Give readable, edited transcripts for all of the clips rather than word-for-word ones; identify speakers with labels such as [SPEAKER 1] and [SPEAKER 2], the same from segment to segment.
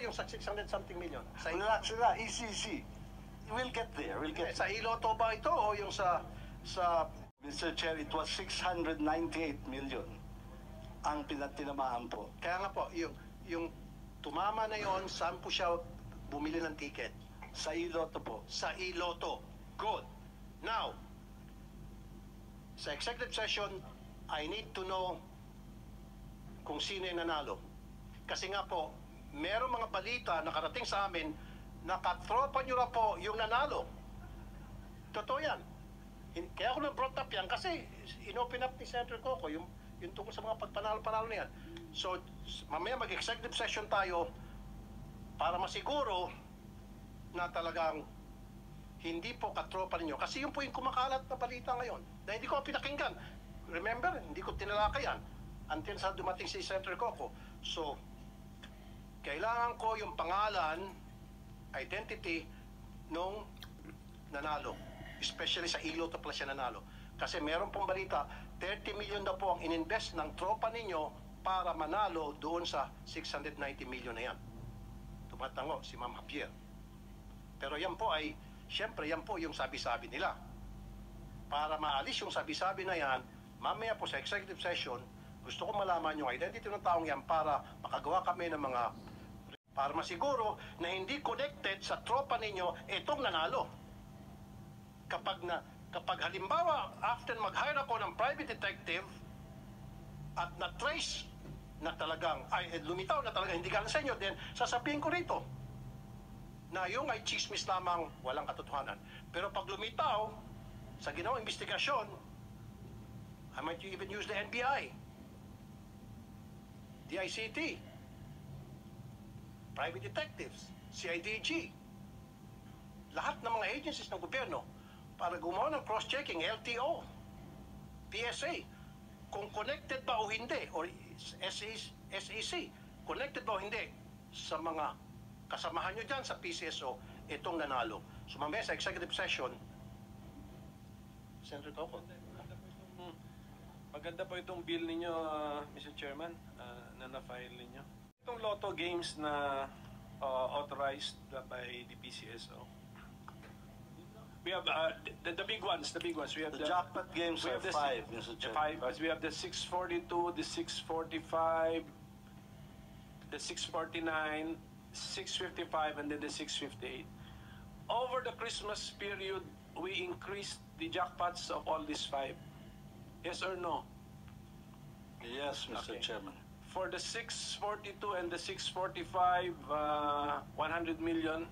[SPEAKER 1] yung sa 600 something million?
[SPEAKER 2] Relax, easy. We'll get there.
[SPEAKER 1] Sa iloto ba ito o yung sa...
[SPEAKER 2] Mr. Chair, it was 698 million ang pinatinamaan po.
[SPEAKER 1] Kaya nga po, yung tumama na yon, saan po siya bumili ng ticket?
[SPEAKER 2] Sa iloto po.
[SPEAKER 1] Sa iloto. Good. Now, sa executive session, I need to know kung sino yung nanalo. Kasi nga po, merong mga balita na karating sa amin na katropa nyo na po yung nanalo. Totoo yan. Kaya ako na-brought up yan kasi in-open up ni Senator Coco yung tungkol sa mga pagpanalo-panalo na yan. So, mamaya mag-executive session tayo para masiguro na talagang hindi po katropa ninyo. Kasi yun po yung kumakalat na balita ngayon na hindi ko pinakinggan. Remember, hindi ko tinalakay yan until sa dumating si Senator Coco. So, kailangan ko yung pangalan, identity nung nanalo. Especially sa iloto pala siya nanalo. Kasi meron pong balita, 30 million na po ang ininvest ng tropa ninyo para manalo doon sa 690 million na yan. Tumatango si Ma'am Javier. Pero yan po ay, siyempre yan po yung sabi-sabi nila. Para maalis yung sabi-sabi na yan, mamaya po sa executive session, gusto ko malaman yung identity ng taong yan para makagawa kami ng mga, para masiguro na hindi connected sa tropa ninyo itong nanalo. Kapag halimbawa, after mag-hire ako ng private detective at na-trace na talagang, lumitaw na talagang hindi galing sa inyo, then sasabihin ko rito na yung ay chismis lamang, walang katotohanan. Pero pag lumitaw sa ginawang investigasyon, I might even use the NBI, the ICT, private detectives, CIDG, lahat ng mga agencies ng gobyerno para gumawa ng cross-checking, LTO, PSA, kung connected ba o hindi, or SEC, connected ba o hindi sa mga kasamahan nyo dyan sa PCSO, itong nanalo. So mamaya sa executive session, Senator Coco.
[SPEAKER 3] Maganda po itong bill ninyo, Mr. Chairman, na na-file ninyo. Itong lotto games na authorized by the PCSO. We have the big ones. We have
[SPEAKER 2] the jackpot games are 5, Mr. Chair.
[SPEAKER 3] We have the 642, the 645, the 649, 655, and then the 658. Over the Christmas period, we increased the jackpots of all these 5. Yes or no?
[SPEAKER 2] Yes, Mr.
[SPEAKER 3] Okay.
[SPEAKER 2] Chairman.
[SPEAKER 3] For the 642 and the 645, 100 million.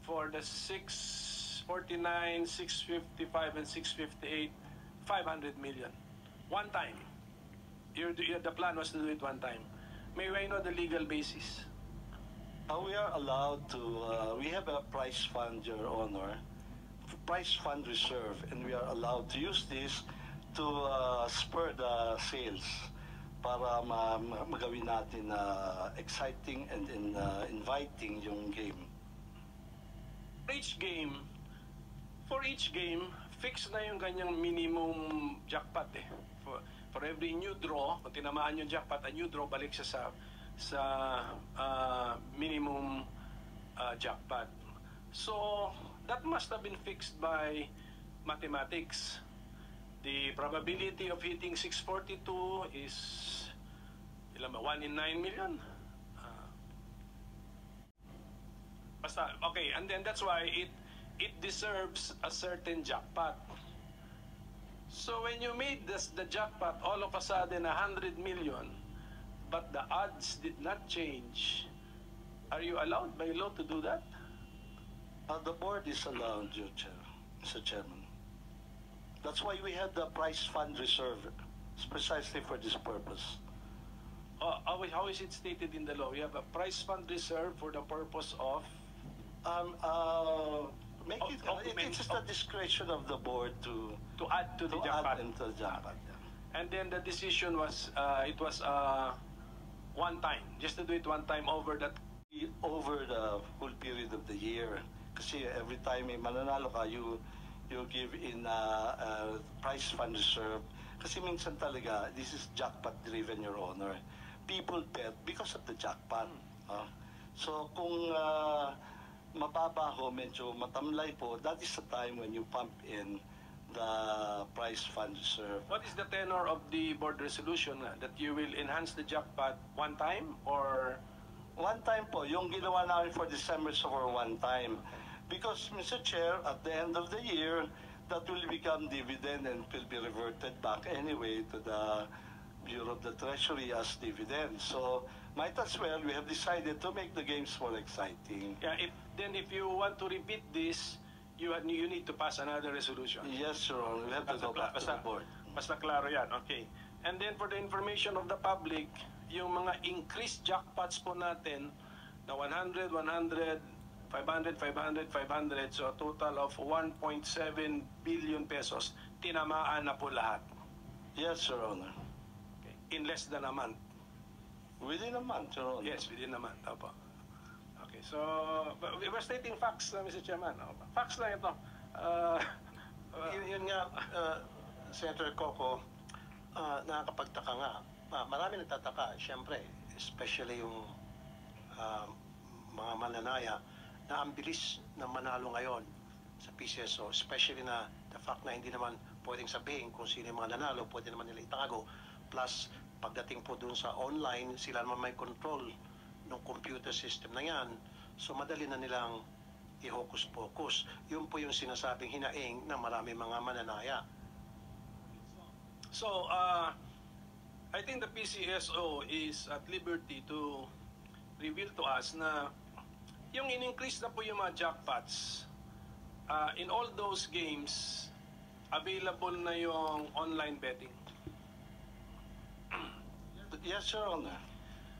[SPEAKER 3] For the 649, 655, and 658, 500 million. One time. The plan was to do it one time. May I know the legal basis?
[SPEAKER 2] We are allowed to, we have a prize fund, Your Honor, prize fund reserve, and we are allowed to use this to spur the sales para magawin natin exciting and inviting yung game.
[SPEAKER 3] For each game, fix na yung kanyang minimum jackpot eh. For every new draw, kung tinamaan yung jackpot, a new draw, balik siya sa minimum jackpot. So, that must have been fixed by mathematics. The probability of hitting 642 is 1 in 9 million. Basta, okay, and then that's why it deserves a certain jackpot. So when you made the jackpot all of a sudden 100 million, but the odds did not change, are you allowed by law to do that?
[SPEAKER 2] The board is allowed, Your Chair, Mr. Chairman. That's why we have the prize fund reserve. It's precisely for this purpose.
[SPEAKER 3] How is it stated in the law? We have a prize fund reserve for the purpose of?
[SPEAKER 2] It's just the discretion of the board to
[SPEAKER 3] add to the jackpot.
[SPEAKER 2] Into the jackpot. Yeah.
[SPEAKER 3] And then the decision was, it was one time, just to do it one time over the
[SPEAKER 2] whole period of the year. Kasi every time may mananalo ka, you give in prize fund reserve. Kasi minsan talaga, this is jackpot driven, Your Honor. People bet because of the jackpot. So kung mababa ho, medyo matamlay po, that is the time when you pump in the prize fund reserve.
[SPEAKER 3] What is the tenor of the board resolution that you will enhance the jackpot one time or
[SPEAKER 2] One time po, yung ginawa namin for December so for one time. Because, Mr. Chair, at the end of the year, that will become dividend and will be reverted back anyway to the Bureau of the Treasury as dividend. So, might as well, we have decided to make the games more exciting.
[SPEAKER 3] if you want to repeat this, you need to pass another resolution.
[SPEAKER 2] Yes, Your Honor, we have to go back to the board.
[SPEAKER 3] Basta klaro yan, okay. And then for the information of the public, yung mga increased jackpots po natin na 100, 100, 500, 500, 500, so a total of 1.7 billion pesos, tinamaan na po lahat.
[SPEAKER 2] Yes, Your Honor.
[SPEAKER 3] Okay. In less than a month.
[SPEAKER 2] Within a month, Your Honor.
[SPEAKER 3] Yes, within a month. Opo. Okay, so we were stating facts, Mr. Chairman. Facts lang ito.
[SPEAKER 1] Yun nga, Senator Coco, nakakapagtaka nga. Marami nagtataka, siyempre, especially yung mga mananaya na ang bilis na manalo ngayon sa PCSO, especially na the fact na hindi naman pwedeng sabihin kung sino yung mga nanalo, pwede naman nila itago. Plus, pagdating po dun sa online, sila naman may control ng computer system na yan. So, madali na nilang i-hocus-pocus. Yun po yung sinasabing hinaing ng marami mga mananaya.
[SPEAKER 3] So, I think the PCSO is at liberty to reveal to us na yung in-increase na po yung mga jackpots, in all those games, available na yung online betting.
[SPEAKER 2] Yes, Your Honor.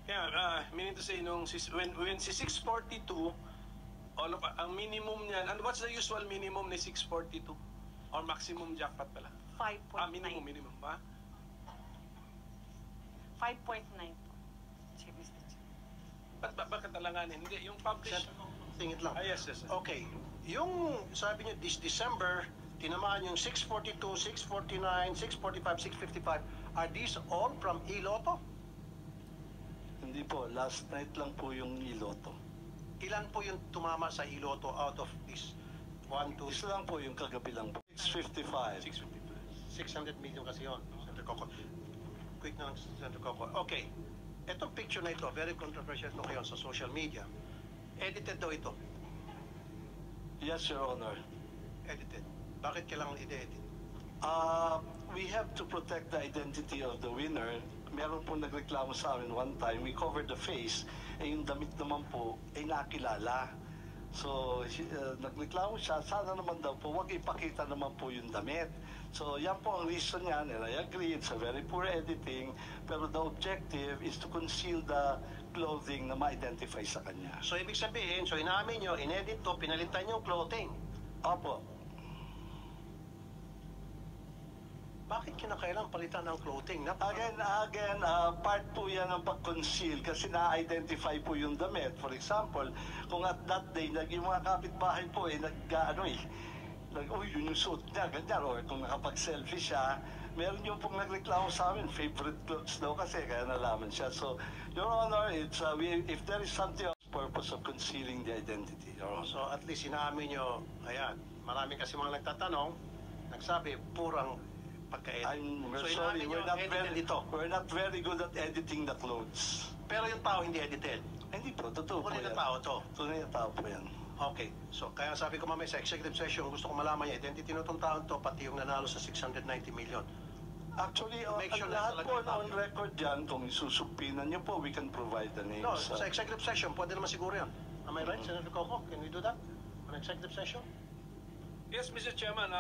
[SPEAKER 3] Yeah, meaning to say, when si 642, ang minimum niyan, and what's the usual minimum ni 642? Or maximum jackpot pala?
[SPEAKER 4] 5.9.
[SPEAKER 3] Minimum ba?
[SPEAKER 4] 5.9 po. Chief Mr. Chair.
[SPEAKER 3] Bakit talanganin? Hindi, yung published.
[SPEAKER 1] Tingit lang.
[SPEAKER 3] Yes.
[SPEAKER 1] Okay. Yung sabi niyo this December, tinamaan yung 642, 649, 645, 655. Are these all from Iloto?
[SPEAKER 2] Hindi po, last night lang po yung Iloto.
[SPEAKER 1] Ilan po yung tumama sa Iloto out of this 1, 2,
[SPEAKER 2] Isa lang po yung kagabi lang po. 655.
[SPEAKER 1] 600 million kasi yun, Senator Coco. Quick na lang, Senator Coco. Okay. Etong picture na ito, very controversial ito ngayon sa social media. Edited daw ito.
[SPEAKER 2] Yes, Your Honor.
[SPEAKER 1] Edited. Bakit kailangan i-edit?
[SPEAKER 2] We have to protect the identity of the winner. Meron po nagreklamo sa amin one time, we covered the face, eh yung damit naman po ay nakilala. So, nagreklamo siya, sana naman daw po, wag ipakita naman po yung damit. So, yan po ang reason niyan, and I agree, it's a very poor editing, pero the objective is to conceal the clothing na ma-identify sa kanya.
[SPEAKER 1] So, ibig sabihin, so inamin nyo, inedit to, pinalitan yung clothing.
[SPEAKER 2] Opo.
[SPEAKER 1] Bakit kinakailangan palitan ng clothing?
[SPEAKER 2] Again, part po yan ng pag-conceal kasi na-identify po yung damit. For example, kung at that day, yung mga kapitbahay po uy, yun yung suit niya, ganyan. Or kung nakapag-selfie siya, meron yung pong nagreklamo sa amin, favorite clothes daw kasi, kaya nalaman siya. So, Your Honor, it's, if there is something else purpose of concealing the identity, Your Honor.
[SPEAKER 1] So, at least sinamin nyo, ayan, marami kasi mga nagtatanong, nagsabi, purang pagka-edit.
[SPEAKER 2] We're
[SPEAKER 1] So,
[SPEAKER 2] sorry,
[SPEAKER 1] inamin nyo,
[SPEAKER 2] we're not very good at editing the clothes.
[SPEAKER 1] Pero yung tao hindi edited.
[SPEAKER 2] Hindi po, totoo po
[SPEAKER 1] Tunay
[SPEAKER 2] yan.
[SPEAKER 1] na tao to.
[SPEAKER 2] Tunay na tao po yan.
[SPEAKER 1] Okay. So, kaya sabi ko mamaya sa executive session, gusto ko malaman yung identity ng itong taon to, pati yung nanalo sa 690 million.
[SPEAKER 2] Actually,
[SPEAKER 1] Make sure na
[SPEAKER 2] lahat po
[SPEAKER 1] talaga
[SPEAKER 2] on record dyan, kung isusuppinan niyo po, we can provide the names.
[SPEAKER 1] No, sa executive session, pwede naman siguro yan. Am I right, Senator Coco? Can we do that? On executive session?
[SPEAKER 3] Yes, Mr. Chairman,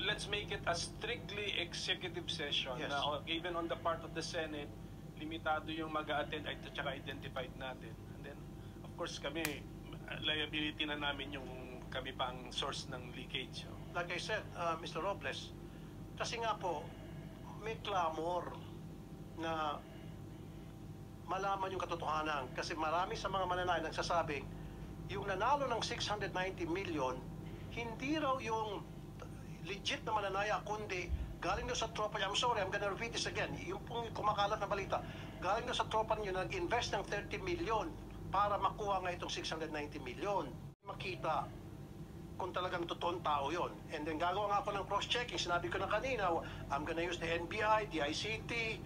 [SPEAKER 3] let's make it a strictly executive session.
[SPEAKER 1] Yes.
[SPEAKER 3] Even on the part of the Senate, limitado yung mag-a-attend at saka identified natin. And then, of course, kami, liability na namin yung kami pang source ng leakage.
[SPEAKER 1] Like I said, Mr. Robles, kasi nga po, may clamor na malaman yung katotohanan. Kasi marami sa mga mananayan nagsasabi, yung nanalo ng 690 million, hindi raw yung legit na mananaya, kundi galing daw sa tropa niya. I'm sorry, I'm gonna repeat this again. Yung pong kumakalat na balita, galing daw sa tropa niyo na nag-invest ng 30 million para makuha nga itong 690 million. Makita kung talagang totoong tao yon. And then gagawa nga ako ng cross-checking. Sinabi ko na kanina, I'm gonna use the NBI, the ICT,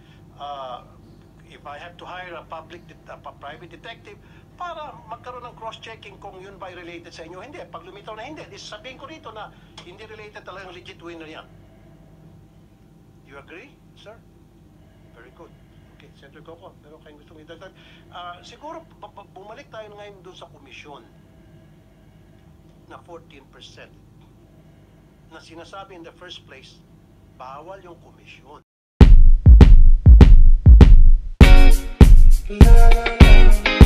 [SPEAKER 1] if I have to hire a private detective, para magkaroon ng cross-checking kung yun ba related sa inyo. Hindi. Pag lumitaw na hindi, sabihin ko rito na hindi related talagang legit winner yan. You agree, sir? Very good. Okay, Senator Coco, meron kayong gustong idagdag. Siguro, bumalik tayo ngayon doon sa komisyon na 14% na sinasabi in the first place, bawal yung komisyon.
[SPEAKER 5] La la la.